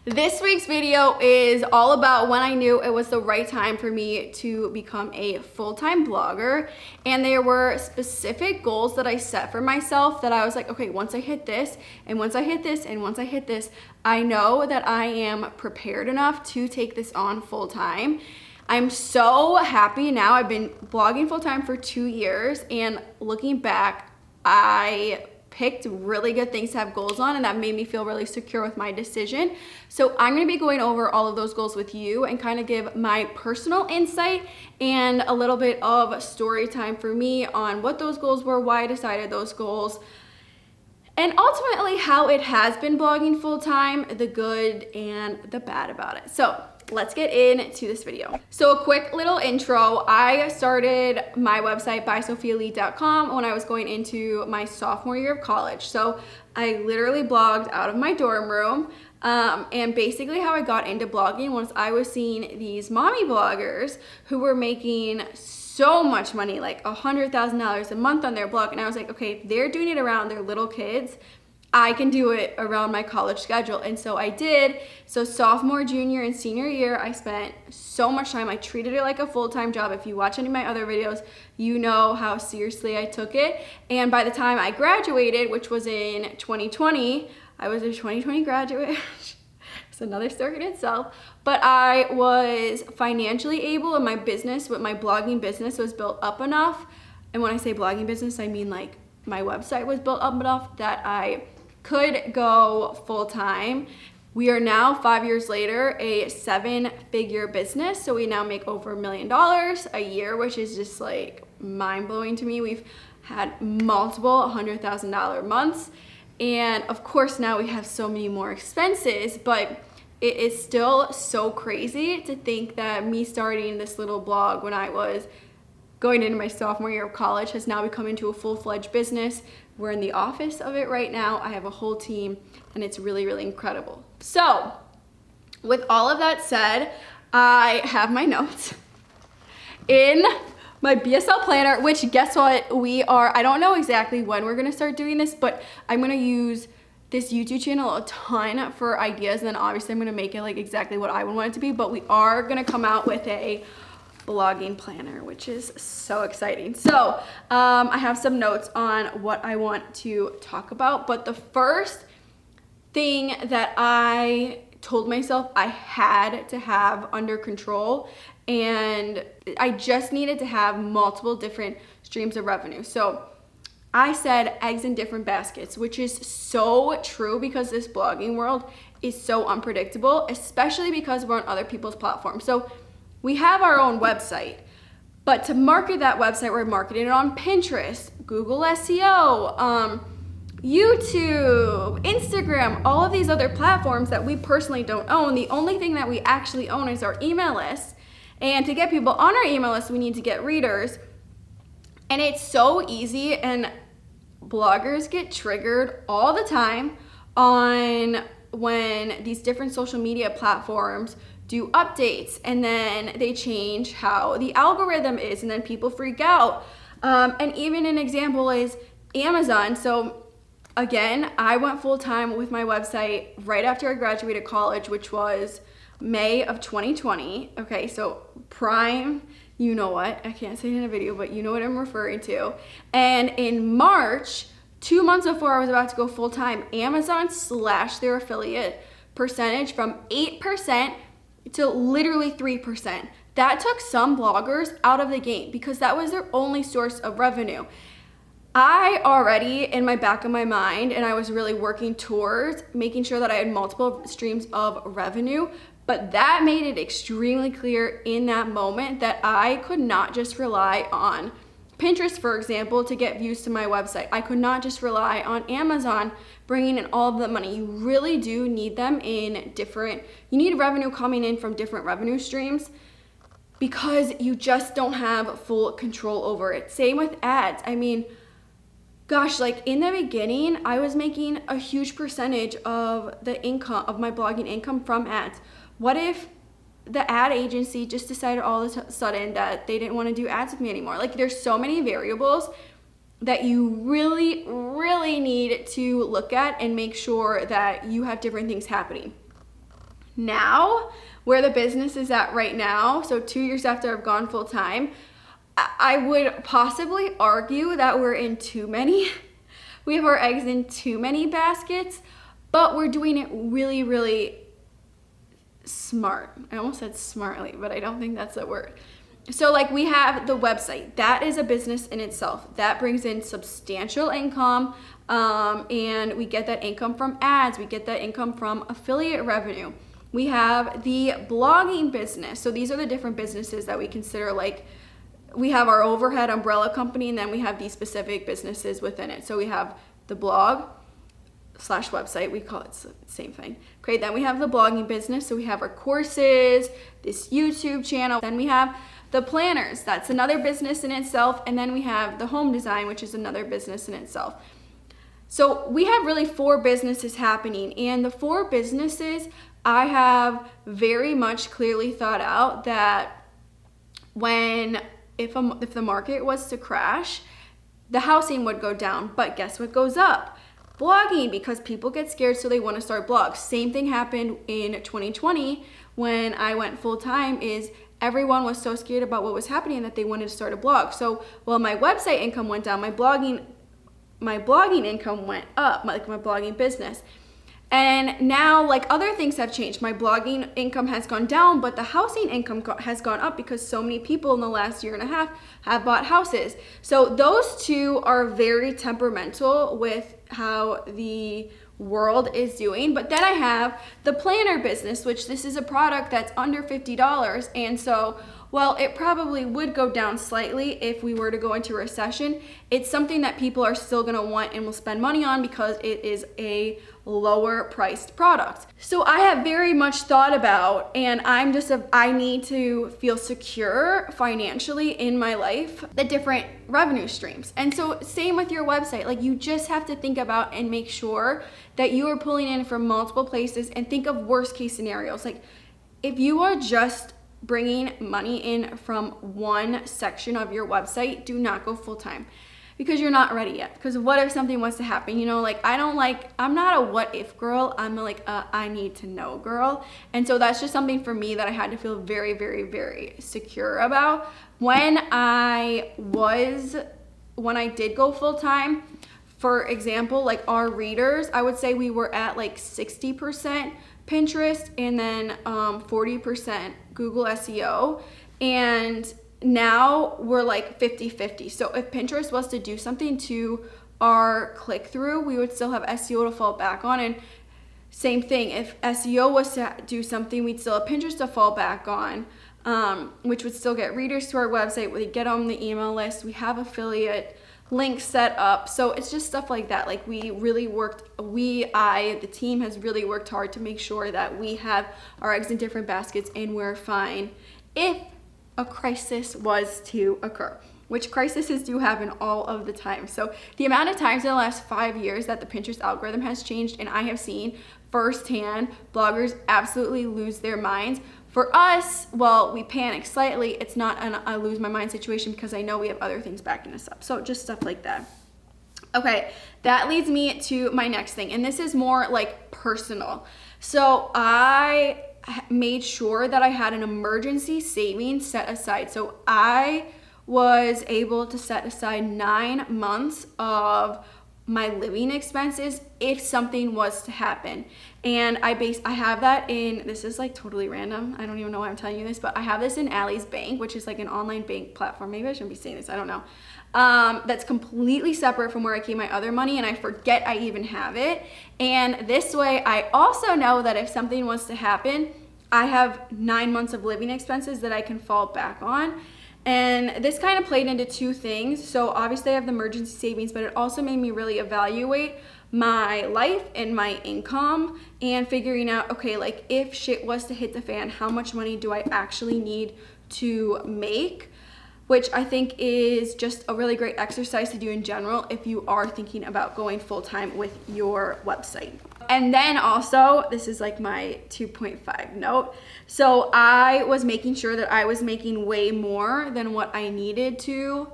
This week's video is all about when I knew it was the right time for me to become a full-time blogger. And there were specific goals that I set for myself that I was like, okay, once I hit this, and once I hit this, and once I hit this, I know that I am prepared enough to take this on full-time. I'm so happy now. I've been blogging full-time for 2 years, and looking back, I picked really good things to have goals on, and that made me feel really secure with my decision. So I'm gonna be going over all of those goals with you and kind of give my personal insight and a little bit of story time for me on what those goals were, why I decided those goals, and ultimately how it has been blogging full-time, the good and the bad about it. So let's get into this video. So a quick little intro. I started my website BySophiaLee.com when I was going into my sophomore year of college. So I literally blogged out of my dorm room. And basically how I got into blogging was I was seeing these mommy bloggers who were making so much money, like $100,000 a month on their blog. And I was like, okay, if they're doing it around their little kids, I can do it around my college schedule. And so I did. So sophomore, junior, and senior year, I spent so much time. I treated it like a full-time job. If you watch any of my other videos, you know how seriously I took it. And by the time I graduated, which was in 2020, I was a 2020 graduate. It's another story in itself. But I was financially able, and my business, with my blogging business, was built up enough. And when I say blogging business, I mean like my website was built up enough that I could go full-time. We are now 5 years later a 7-figure business. So we now make over $1 million a year, which is just like mind-blowing to me. We've had multiple $100,000 months. And of course now we have so many more expenses, but it is still so crazy to think that me starting this little blog when I was going into my sophomore year of college has now become into a full-fledged business. We're in the office of it right now. I have a whole team, and it's really, really incredible. So with all of that said, I have my notes in my BSL planner, which guess what? I don't know exactly when we're gonna start doing this, but I'm gonna use this YouTube channel a ton for ideas, and then obviously I'm gonna make it like exactly what I would want it to be, but we are gonna come out with a blogging planner, which is so exciting. So I have some notes on what I want to talk about, but the first thing that I told myself I had to have under control, and I just needed to have multiple different streams of revenue. So I said eggs in different baskets, which is so true because this blogging world is so unpredictable, especially because we're on other people's platforms. So we have our own website, but to market that website, we're marketing it on Pinterest, Google SEO, YouTube, Instagram, all of these other platforms that we personally don't own. The only thing that we actually own is our email list. And to get people on our email list, we need to get readers. And it's so easy, and bloggers get triggered all the time on when these different social media platforms do updates, and then they change how the algorithm is, and then people freak out. And even an example is Amazon. So again, I went full-time with my website right after I graduated college, which was May of 2020. Okay, so prime, you know what, I can't say it in a video, but you know what I'm referring to. And in March, 2 months before I was about to go full-time, Amazon slashed their affiliate percentage from 8% to literally 3%. That took some bloggers out of the game because that was their only source of revenue. I already, in my back of my mind, and I was really working towards making sure that I had multiple streams of revenue, but that made it extremely clear in that moment that I could not just rely on Pinterest, for example, to get views to my website. I could not just rely on Amazon bringing in all of the money. You really do need them in you need revenue coming in from different revenue streams because you just don't have full control over it. Same with ads. I mean, gosh, like in the beginning, I was making a huge percentage of the income, of my blogging income from ads. What if the ad agency just decided all of a sudden that they didn't want to do ads with me anymore? Like, there's so many variables that you really, really need to look at and make sure that you have different things happening. now, where the business is at right now, so 2 years after I've gone full time, I would possibly argue that we're in too many. We have our eggs in too many baskets, but we're doing it really, really smart. I almost said smartly, but I don't think that's the word. So like we have the website, that is a business in itself. That brings in substantial income, and we get that income from ads. We get that income from affiliate revenue. We have the blogging business. So these are the different businesses that we consider, like we have our overhead umbrella company, and then we have these specific businesses within it. So we have the blog / website, we call it the same thing. Great, then we have the blogging business. So we have our courses, this YouTube channel. Then we have the planners, that's another business in itself. And then we have the home design, which is another business in itself. So we have really 4 businesses happening, and the 4 businesses I have very much clearly thought out that if the market was to crash, the housing would go down, but guess what goes up? Blogging, because people get scared, so they want to start blogs. Same thing happened in 2020 when I went full time, is everyone was so scared about what was happening that they wanted to start a blog. So while my website income went down, my blogging income went up, like my blogging business. And now, like, other things have changed. My blogging income has gone down, but the housing income has gone up because so many people in the last year and a half have bought houses. So those two are very temperamental with how the world is doing. But then I have the planner business, which this is a product that's under $50. And so while it probably would go down slightly if we were to go into a recession, it's something that people are still gonna want and will spend money on because it is a lower priced product. So I have very much thought about, and I need to feel secure financially in my life, the different revenue streams. And so same with your website, like you just have to think about and make sure that you are pulling in from multiple places, and think of worst case scenarios. Like if you are just bringing money in from one section of your website, do not go full time, because you're not ready yet. Because what if something was to happen? You know, like I'm not a what if girl, I'm like a I need to know girl. And so that's just something for me that I had to feel very, very, very secure about. When I did go full time, for example, like our readers, I would say we were at like 60% Pinterest and then 40% Google SEO. And now we're like 50-50. So if Pinterest was to do something to our click-through, we would still have SEO to fall back on. And same thing, if SEO was to do something, we'd still have Pinterest to fall back on, which would still get readers to our website. We'd get on the email list. We have affiliate links set up. So it's just stuff like that. Like the team has really worked hard to make sure that we have our eggs in different baskets and we're fine if a crisis was to occur, which crises do happen all of the time. So the amount of times in the last 5 years that the Pinterest algorithm has changed, and I have seen firsthand bloggers absolutely lose their minds. For us, well, we panic slightly. It's not an I lose my mind situation because I know we have other things backing us up. So just stuff like that. Okay, that leads me to my next thing, and this is more like personal. So I made sure that I had an emergency savings set aside. So I was able to set aside 9 months of my living expenses if something was to happen. And I have that in, this is like totally random, I don't even know why I'm telling you this, but I have this in Allie's Bank, which is like an online bank platform. Maybe I shouldn't be saying this, I don't know. That's completely separate from where I keep my other money, and I forget I even have it. And this way I also know that if something was to happen, I have 9 months of living expenses that I can fall back on. And this kind of played into 2 things. So obviously I have the emergency savings, but it also made me really evaluate my life and my income and figuring out, okay, like if shit was to hit the fan, how much money do I actually need to make? Which I think is just a really great exercise to do in general if you are thinking about going full-time with your website. And then also, this is like my 2.5 note. So I was making sure that I was making way more than what I needed to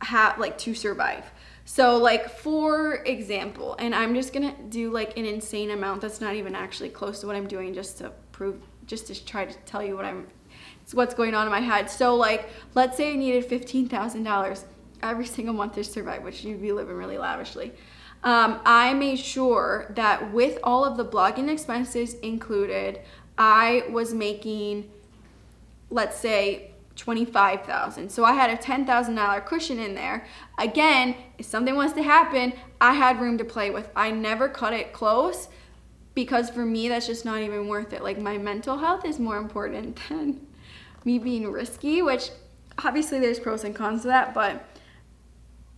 have, like, to survive. So like, for example, and I'm just gonna do like an insane amount that's not even actually close to what I'm doing, just to try to tell you what's going on in my head. So like, let's say I needed $15,000 every single month to survive, which you'd be living really lavishly. I made sure that with all of the blogging expenses included, I was making, let's say, $25,000. So I had a $10,000 cushion in there. Again, if something was to happen, I had room to play with. I never cut it close, because for me, that's just not even worth it. Like, my mental health is more important than me being risky, which obviously there's pros and cons to that, but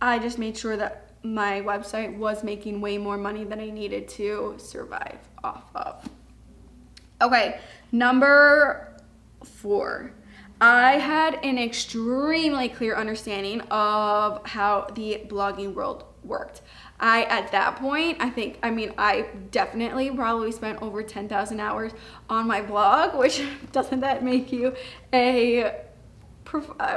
I just made sure that my website was making way more money than I needed to survive off of. Okay, number 4. I had an extremely clear understanding of how the blogging world worked. At that point, I definitely probably spent over 10,000 hours on my blog, which doesn't that make you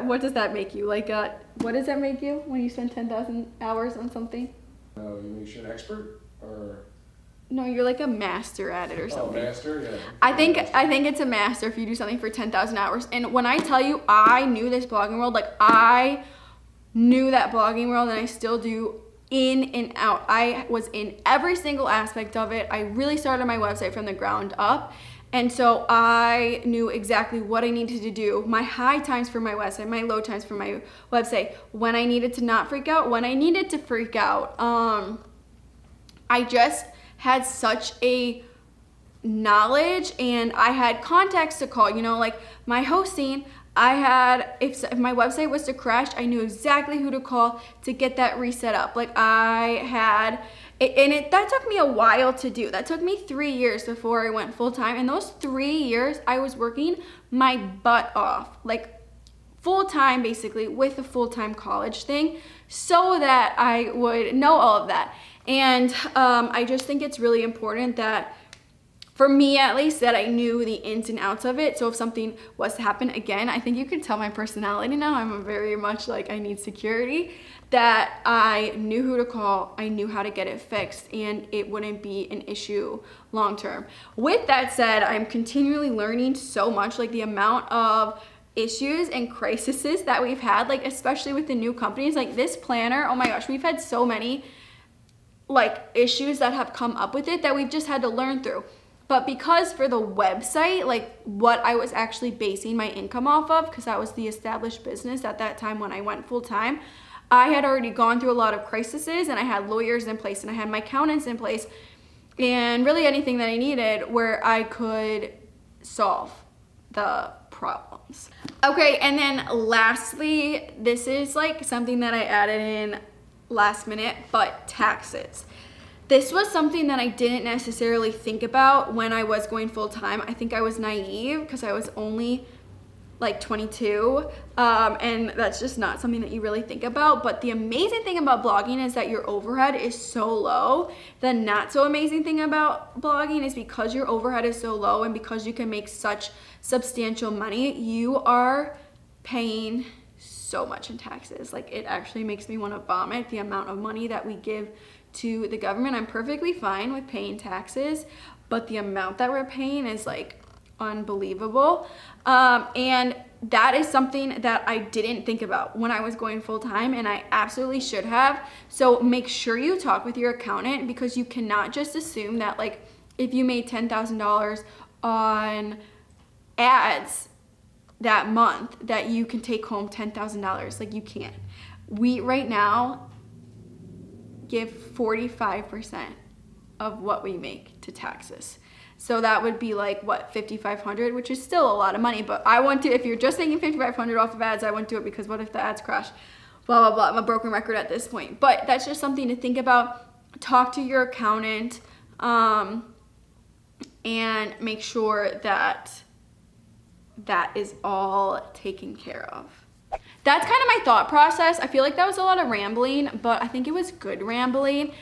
what does that make you? What does that make you when you spend 10,000 hours on something? You mean you're an expert, or? No, you're like a master at it or something. Oh, master? Yeah. I think it's a master if you do something for 10,000 hours. And when I tell you I knew this blogging world, like, I knew that blogging world, and I still do, in and out. I was in every single aspect of it. I really started my website from the ground up. And so I knew exactly what I needed to do, my high times for my website, my low times for my website, when I needed to not freak out, when I needed to freak out. I just had such a knowledge, and I had contacts to call, like my hosting. If my website was to crash, I knew exactly who to call to get that reset up. Like, that took me a while to do. That took me 3 years before I went full time. And those 3 years, I was working my butt off, like full time, basically, with a full time college thing, so that I would know all of that. And I just think it's really important that, for me at least, that I knew the ins and outs of it. So if something was to happen again, I think you can tell my personality now. I'm very much like, I need security, that I knew who to call, I knew how to get it fixed, and it wouldn't be an issue long term. With that said, I'm continually learning so much, like the amount of issues and crises that we've had, like especially with the new companies, like this planner, oh my gosh, we've had so many like issues that have come up with it that we've just had to learn through. But because for the website, like what I was actually basing my income off of, because that was the established business at that time when I went full time, I had already gone through a lot of crises, and I had lawyers in place, and I had my accountants in place, and really anything that I needed where I could solve the problems. Okay, and then lastly, this is like something that I added in last minute, but taxes. This was something that I didn't necessarily think about when I was going full time. I think I was naive because I was only like 22, and that's just not something that you really think about. But the amazing thing about blogging is that your overhead is so low. The not so amazing thing about blogging is, because your overhead is so low and because you can make such substantial money, you are paying so much in taxes. Like, it actually makes me want to vomit, the amount of money that we give to the government. I'm perfectly fine with paying taxes, but the amount that we're paying is like unbelievable. And that is something that I didn't think about when I was going full time, and I absolutely should have. So make sure you talk with your accountant, because you cannot just assume that, like, if you made $10,000 on ads that month, that you can take home $10,000. Like, you can't. We right now give 45% of what we make to taxes. So that would be like, what, $5,500, which is still a lot of money. But I want to, if you're just taking $5,500 off of ads, I wouldn't do it, because what if the ads crash? Blah, blah, blah. I'm a broken record at this point. But that's just something to think about. Talk to your accountant, and make sure that that is all taken care of. That's kind of my thought process. I feel like that was a lot of rambling, but I think it was good rambling,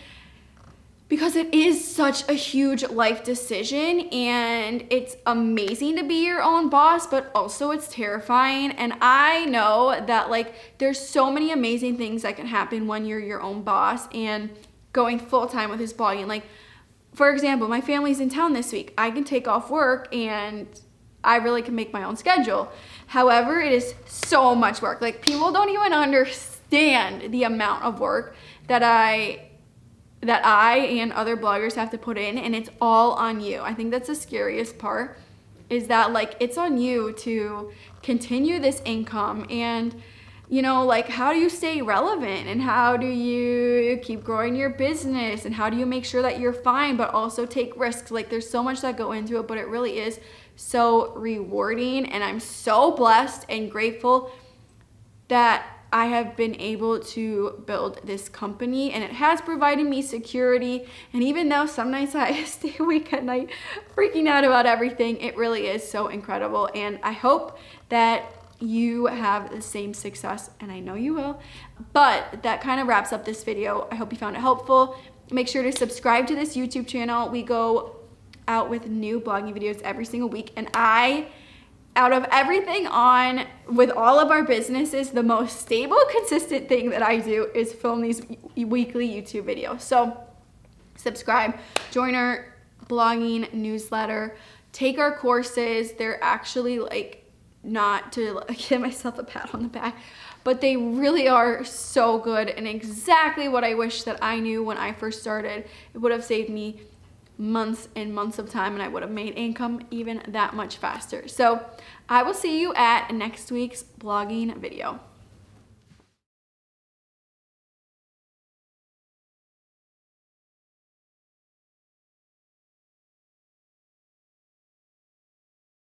because it is such a huge life decision, and it's amazing to be your own boss, but also it's terrifying. And I know that like there's so many amazing things that can happen when you're your own boss and going full-time with his blogging. Like, for example, my family's in town this week. I can take off work and I really can make my own schedule. However, it is so much work. Like, people don't even understand the amount of work that I and other bloggers have to put in, and it's all on you. I think that's the scariest part, is that like it's on you to continue this income, and you know, like, how do you stay relevant, and how do you keep growing your business, and how do you make sure that you're fine but also take risks? Like, there's so much that go into it, but it really is so rewarding, and I'm so blessed and grateful that I have been able to build this company, and it has provided me security. And even though some nights I stay awake at night freaking out about everything, it really is so incredible. And I hope that you have the same success, and I know you will. But that kind of wraps up this video. I hope you found it helpful. Make sure to subscribe to this YouTube channel. We go out with new blogging videos every single week, and out of everything on with all of our businesses, the most stable, consistent thing that I do is film these weekly YouTube videos. So subscribe, join our blogging newsletter, take our courses. They're actually like, not to give myself a pat on the back, but they really are so good and exactly what I wish that I knew when I first started. It would have saved me months and months of time, and I would have made income even that much faster. So I will see you at next week's blogging video.